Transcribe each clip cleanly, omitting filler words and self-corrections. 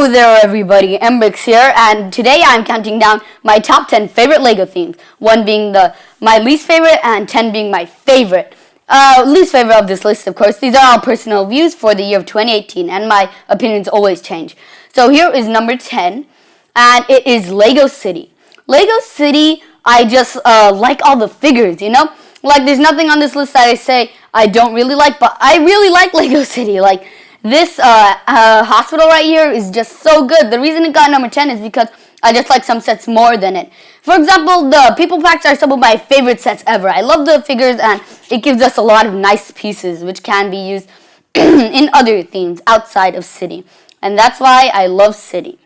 Hello there everybody, mbrickz here, and today I'm counting down my top 10 favorite LEGO themes, 1 being my least favorite and 10 being my favorite. Least favorite of this list, of course. These are all personal views for the year of 2018, and my opinions always change. So here is number 10, and it is Lego City. Lego City, I just like all the figures, you know? Like, there's nothing on this list that I say I don't really like, but I really like Lego City. Like, this hospital right here is just so good. The reason it got number 10 is because I just like some sets more than it. For example, the People Packs are some of my favorite sets ever. I love the figures, and it gives us a lot of nice pieces which can be used in other themes outside of City. And that's why I love City.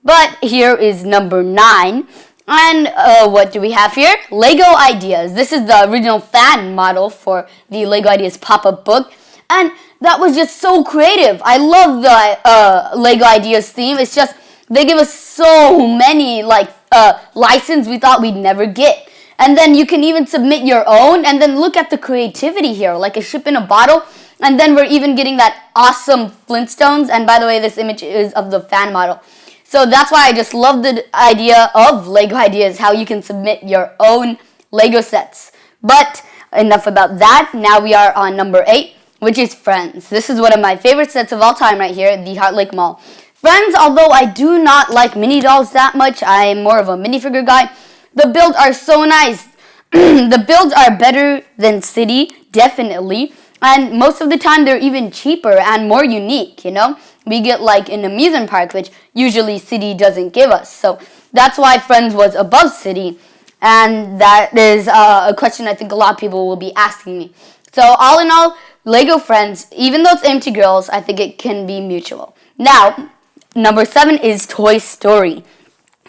But here is number 9. And what do we have here? Lego Ideas. This is the original fan model for the Lego Ideas pop-up book. And that was just so creative. I love the Lego Ideas theme. It's just, they give us so many license we thought we'd never get. And then you can even submit your own, and then look at the creativity here, like a ship in a bottle. And then we're even getting that awesome Flintstones. And by the way, this image is of the fan model. So that's why I just love the idea of Lego Ideas, how you can submit your own Lego sets. But enough about that. Now we are on number 8, which is Friends. This is one of my favorite sets of all time right here at the Heart Lake Mall. Friends, although I do not like mini dolls that much, I am more of a minifigure guy. The builds are so nice. The builds are better than City, definitely. And most of the time they're even cheaper and more unique, you know? We get like an amusement park, which usually City doesn't give us. So that's why Friends was above City. And that is a question I think a lot of people will be asking me. So all in all, Lego Friends, even though it's aimed to girls, I think it can be mutual. Now, number 7 is Toy Story.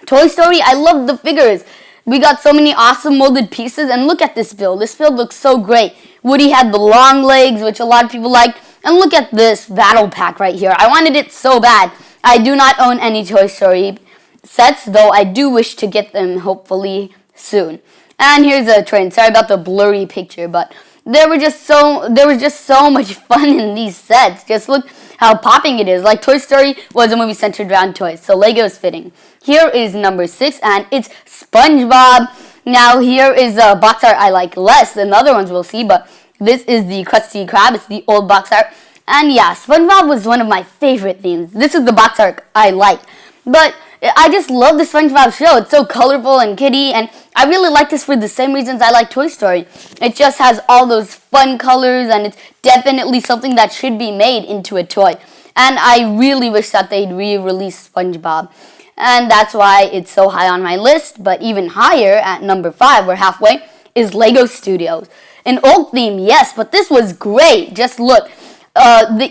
Toy Story, I love the figures. We got so many awesome molded pieces, and look at this build. This build looks so great. Woody had the long legs, which a lot of people like. And look at this battle pack right here. I wanted it so bad. I do not own any Toy Story sets, though I do wish to get them hopefully soon. And here's a train. Sorry about the blurry picture, but there was just so much fun in these sets. Just look how popping it is. Like, Toy Story was a movie centered around toys, so Lego is fitting. Here is number 6, and it's SpongeBob. Now, here is a box art I like less than the other ones we'll see, but this is the Krusty Krab. It's the old box art. And yeah, SpongeBob was one of my favorite themes. This is the box art I like. But I just love the SpongeBob show. It's so colorful and kiddie, and I really like this for the same reasons I like Toy Story. It just has all those fun colors, and it's definitely something that should be made into a toy. And I really wish that they'd re-release SpongeBob. And that's why it's so high on my list. But even higher, at number 5, we're halfway, is Lego Studios. An old theme, yes, but this was great. Just look.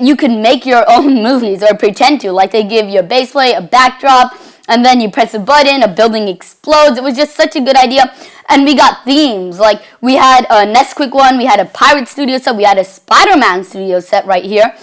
You can make your own movies, or pretend to. Like, they give you a base plate, a backdrop, and then you press a button, a building explodes. It was just such a good idea. And we got themes. Like, we had a Nesquik one, we had a Pirate Studio set, we had a Spider-Man Studio set right here.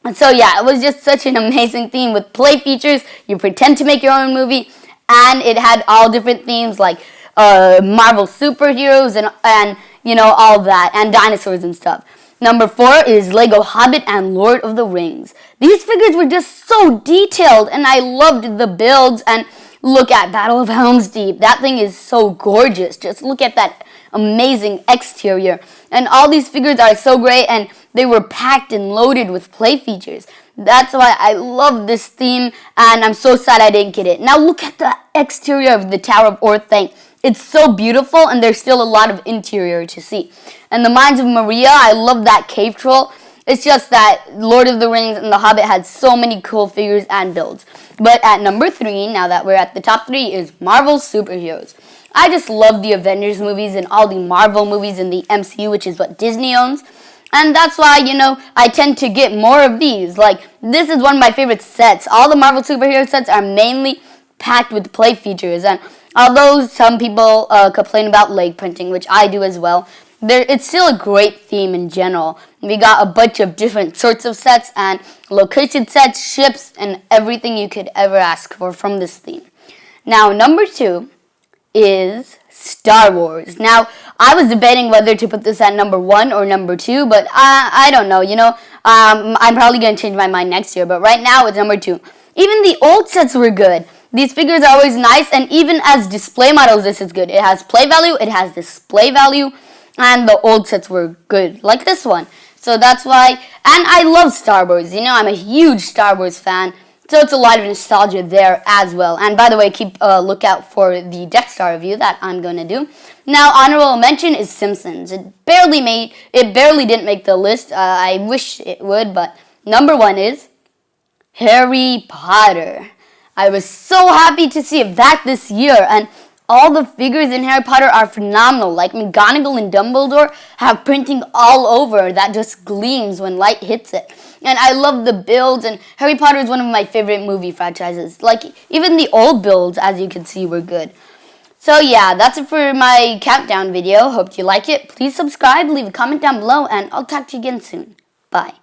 And so, yeah, it was just such an amazing theme with play features. You pretend to make your own movie, and it had all different themes like Marvel superheroes and you know, all that, and dinosaurs and stuff. Number 4 is Lego Hobbit and Lord of the Rings. These figures were just so detailed, and I loved the builds. And look at Battle of Helm's Deep. That thing is so gorgeous. Just look at that amazing exterior. And all these figures are so great, and they were packed and loaded with play features. That's why I love this theme, and I'm so sad I didn't get it. Now look at the exterior of the Tower of Orthanc. It's so beautiful, and there's still a lot of interior to see. And the Mines of Moria, I love that cave troll. It's just that Lord of the Rings and The Hobbit had so many cool figures and builds. But at number 3, now that we're at the top 3, is Marvel Superheroes. I just love the Avengers movies and all the Marvel movies in the MCU, which is what Disney owns. And that's why, you know, I tend to get more of these. Like, this is one of my favorite sets. All the Marvel superhero sets are mainly packed with play features. And although some people complain about leg printing, which I do as well, it's still a great theme in general. We got a bunch of different sorts of sets and location sets, ships, and everything you could ever ask for from this theme. Now, number 2 is Star Wars. Now, I was debating whether to put this at number 1 or number 2, but I don't know, you know. I'm probably going to change my mind next year, but right now it's number 2. Even the old sets were good. These figures are always nice, and even as display models, this is good. It has play value, it has display value, and the old sets were good, like this one. So that's why, and I love Star Wars. You know, I'm a huge Star Wars fan, so it's a lot of nostalgia there as well. And by the way, keep a lookout for the Death Star review that I'm going to do. Now, honorable mention is Simpsons. It barely didn't make the list. I wish it would, but number 1 is Harry Potter. I was so happy to see it back this year, and all the figures in Harry Potter are phenomenal. Like McGonagall and Dumbledore have printing all over that just gleams when light hits it. And I love the builds, and Harry Potter is one of my favorite movie franchises. Like, even the old builds, as you can see, were good. So yeah, that's it for my countdown video. Hope you like it. Please subscribe, leave a comment down below, and I'll talk to you again soon. Bye.